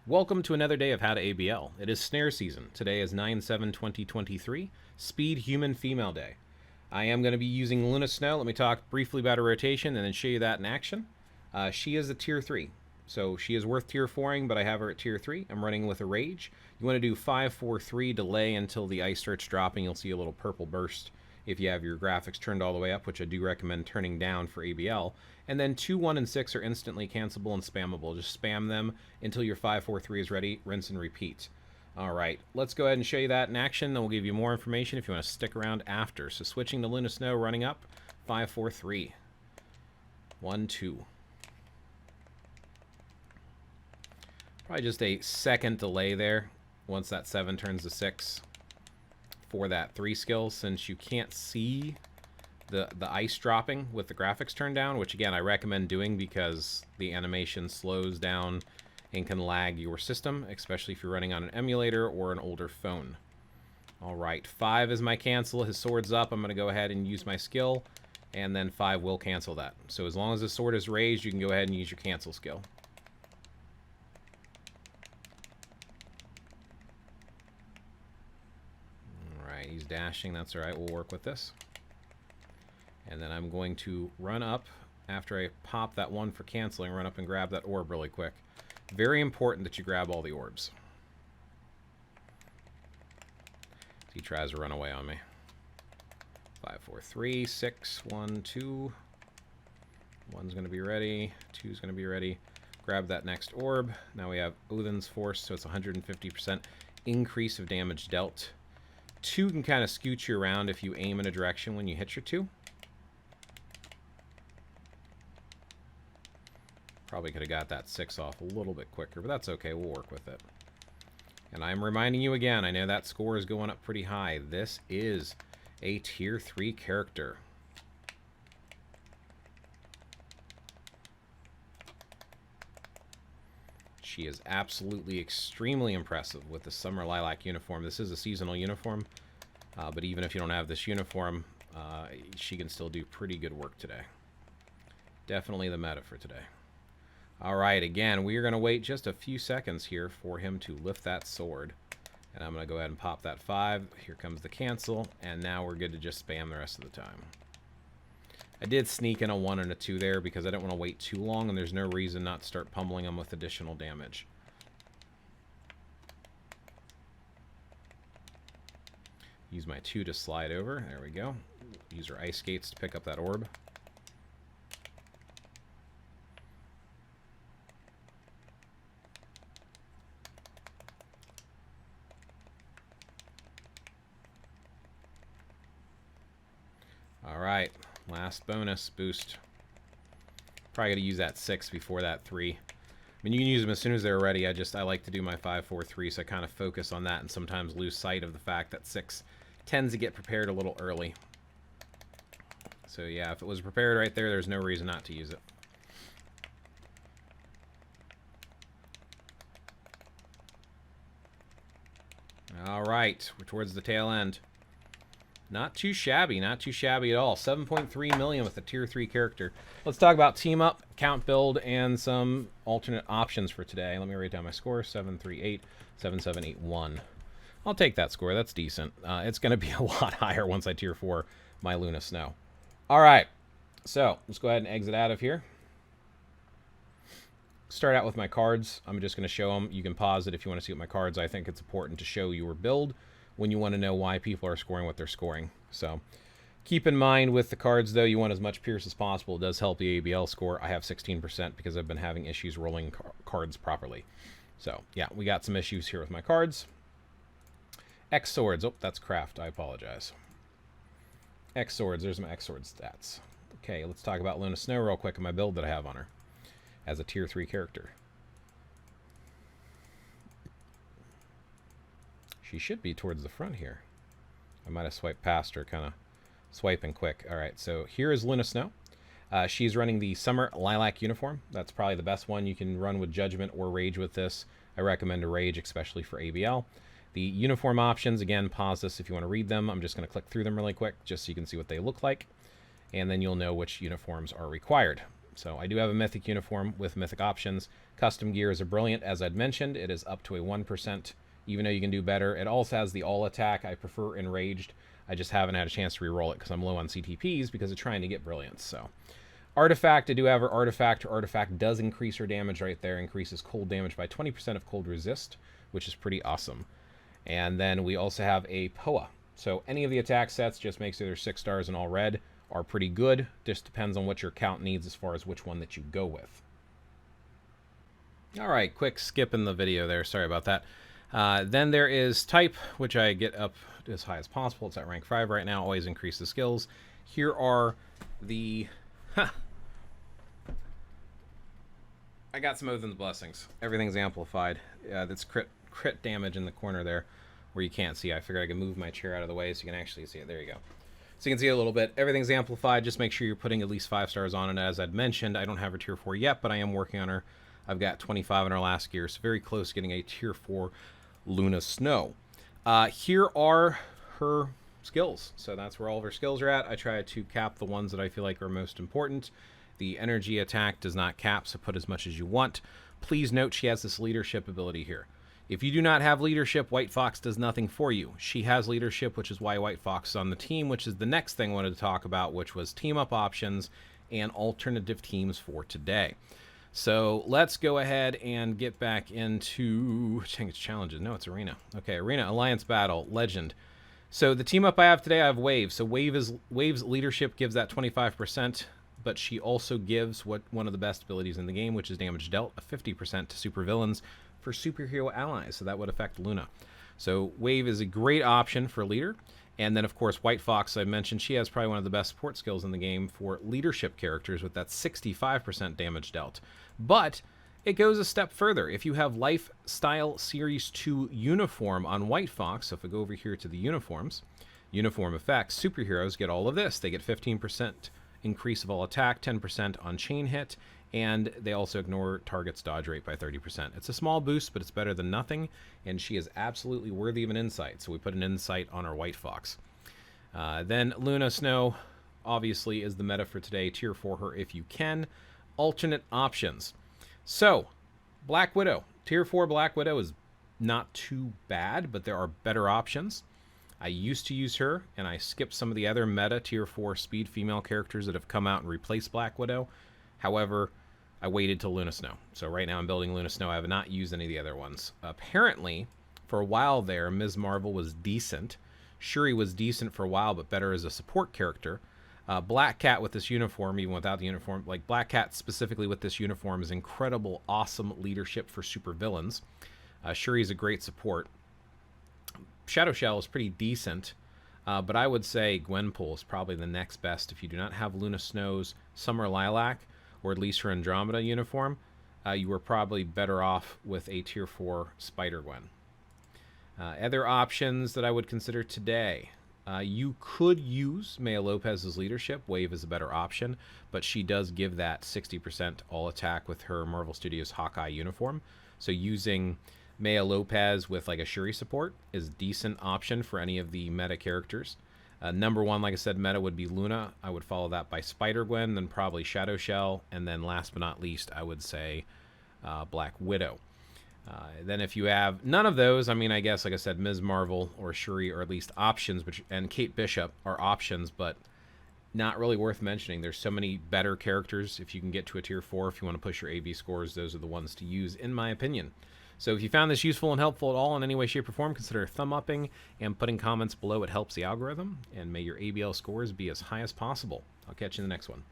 Welcome to another day of How to ABL. It is Snare season. Today is 9/7/2023, Speed Human Female Day. I am going to be using Luna Snow. Let me talk briefly about her rotation and then show you that in action. She is a tier 3, so she is worth tier 4ing, but I have her at tier 3. I'm running with a Rage. You want to do 5-4-3, delay until the ice starts dropping. You'll see a little purple burst if you have your graphics turned all the way up, which I do recommend turning down for ABL. And then 2, 1, and 6 are instantly cancelable and spammable. Just spam them until your 5-4-3 is ready, rinse and repeat. All right, let's go ahead and show you that in action, then we'll give you more information if you want to stick around after. So switching to Luna Snow, running up, 5-4-3. 1, 2. Probably just a second delay there once that 7 turns to 6 for that 3 skill, since you can't see the ice dropping with the graphics turned down, which again I recommend doing because the animation slows down and can lag your system, especially if you're running on an emulator or an older phone. All right, 5 is my cancel. His sword's up. I'm going to go ahead and use my skill, and then 5 will cancel that. So as long as the sword is raised, you can go ahead and use your cancel skill. All right, he's dashing. That's all right. We'll work with this. And then I'm going to run up after I pop that 1 for canceling, run up and grab that orb really quick. Very important that you grab all the orbs. He tries to run away on me. 5-4-3, 6, 1, 2. 1's going to be ready. 2's going to be ready. Grab that next orb. Now we have Odin's Force, so it's 150% increase of damage dealt. 2 can kind of scoot you around if you aim in a direction when you hit your 2. Probably could have got that 6 off a little bit quicker, but that's okay. We'll work with it. And I'm reminding you again, I know that score is going up pretty high. This is a tier 3 character. She is absolutely extremely impressive with the Summer Lilac uniform. This is a seasonal uniform, but even if you don't have this uniform, she can still do pretty good work today. Definitely the meta for today. All right, again, we are going to wait just a few seconds here for him to lift that sword. And I'm going to go ahead and pop that 5. Here comes the cancel, and now we're good to just spam the rest of the time. I did sneak in a 1 and a 2 there because I didn't want to wait too long, and there's no reason not to start pummeling them with additional damage. Use my 2 to slide over. There we go. Use our ice skates to pick up that orb. Alright, last bonus boost. Probably gotta use that 6 before that 3. I mean, you can use them as soon as they're ready. I like to do my 5-4-3, so I kind of focus on that and sometimes lose sight of the fact that 6 tends to get prepared a little early. So yeah, if it was prepared right there, there's no reason not to use it. Alright, we're towards the tail end. Not too shabby, not too shabby at all. 7.3 million with a tier 3 character. Let's talk about team up, count build, and some alternate options for today. Let me write down my score, 738, 7781. I'll take that score, that's decent. It's going to be a lot higher once I tier 4 my Luna Snow. All right, so let's go ahead and exit out of here. Start out with my cards. I'm just going to show them. You can pause it if you want to see what my cards. I think it's important to show your build when you want to know why people are scoring what they're scoring. So keep in mind with the cards, though, you want as much Pierce as possible. It does help the ABL score. I have 16% because I've been having issues rolling cards properly. So, yeah, we got some issues here with my cards. X Swords. Oh, that's craft. I apologize. X Swords. There's my X Sword stats. Okay, let's talk about Luna Snow real quick and my build that I have on her as a tier 3 character. She should be towards the front here. I might have swiped past her, kind of swiping quick. All right, so here is Luna Snow. She's running the Summer Lilac uniform. That's probably the best one. You can run with Judgment or Rage with this. I recommend a Rage, especially for ABL. The uniform options, again, pause this if you want to read them. I'm just going to click through them really quick just so you can see what they look like. And then you'll know which uniforms are required. So I do have a mythic uniform with mythic options. Custom gear is a brilliant, as I'd mentioned. It is up to a 1%, even though you can do better. It also has the all attack. I prefer enraged. I just haven't had a chance to reroll it because I'm low on CTPs because of trying to get brilliance. So artifact, I do have her artifact. Her artifact does increase her damage right there. Increases cold damage by 20% of cold resist, which is pretty awesome. And then we also have a POA. So any of the attack sets, just makes either 6 stars and all red, are pretty good. Just depends on what your count needs as far as which one that you go with. All right, quick skip in the video there. Sorry about that. Then there is type, which I get up as high as possible. It's at rank 5 right now. Always increase the skills. Here are the... I got some Odin's Blessings. Everything's amplified. That's crit damage in the corner there where you can't see. I figured I could move my chair out of the way so you can actually see it. There you go. So you can see it a little bit. Everything's amplified. Just make sure you're putting at least 5 stars on it. As I'd mentioned, I don't have her tier 4 yet, but I am working on her. I've got 25 in her last gear, so very close to getting a tier 4 Luna Snow. Here are her skills. So that's where all of her skills are at. I try to cap the ones that I feel like are most important. The energy attack does not cap, so put as much as you want. Please note she has this leadership ability here. If you do not have leadership, White Fox does nothing for you. She has leadership, which is why White Fox is on the team, which is the next thing I wanted to talk about, which was team-up options and alternative teams for today. So let's go ahead and get back into... I think it's challenges. No, it's Arena. Okay, Arena, Alliance Battle, Legend. So the team-up I have today, I have Wave. So Wave's leadership gives that 25%, but she also gives one of the best abilities in the game, which is damage dealt, a 50% to supervillains for superhero allies, so that would affect Luna. So Wave is a great option for leader. And then, of course, White Fox, I mentioned, she has probably one of the best support skills in the game for leadership characters with that 65% damage dealt. But it goes a step further. If you have Lifestyle Series 2 uniform on White Fox, so if I go over here to the uniforms, uniform effects, superheroes get all of this. They get 15% increase of all attack, 10% on chain hit, and they also ignore target's dodge rate by 30%. It's a small boost, but it's better than nothing, and she is absolutely worthy of an insight, so we put an insight on our White Fox. Then Luna Snow, obviously, is the meta for today. Tier 4 her if you can. Alternate options. So, Black Widow. Tier 4 Black Widow is not too bad, but there are better options. I used to use her, and I skipped some of the other meta Tier 4 speed female characters that have come out and replaced Black Widow. However, I waited till Luna Snow. So right now I'm building Luna Snow. I have not used any of the other ones. Apparently, for a while there, Ms. Marvel was decent. Shuri was decent for a while, but better as a support character. Black Cat with this uniform, even without the uniform, like Black Cat specifically with this uniform, is incredible, awesome leadership for supervillains. Shuri is a great support. Shadow Shell is pretty decent, but I would say Gwenpool is probably the next best. If you do not have Luna Snow's Summer Lilac, or at least her Andromeda uniform, you were probably better off with a Tier 4 Spider-Gwen. Other options that I would consider today. You could use Maya Lopez's leadership. Wave is a better option, but she does give that 60% all attack with her Marvel Studios Hawkeye uniform. So using Maya Lopez with like a Shuri support is a decent option for any of the meta characters. Number one, like I said, meta would be Luna. I would follow that by Spider-Gwen, then probably Shadow Shell, and then last but not least, I would say Black Widow. Then if you have none of those, I mean, I guess, like I said, Ms. Marvel or Shuri are at least options, and Kate Bishop are options, but not really worth mentioning. There's so many better characters. If you can get to a Tier 4, if you want to push your AV scores, those are the ones to use, in my opinion. So if you found this useful and helpful at all in any way, shape, or form, consider thumb-upping and putting comments below. It helps the algorithm, and may your ABL scores be as high as possible. I'll catch you in the next one.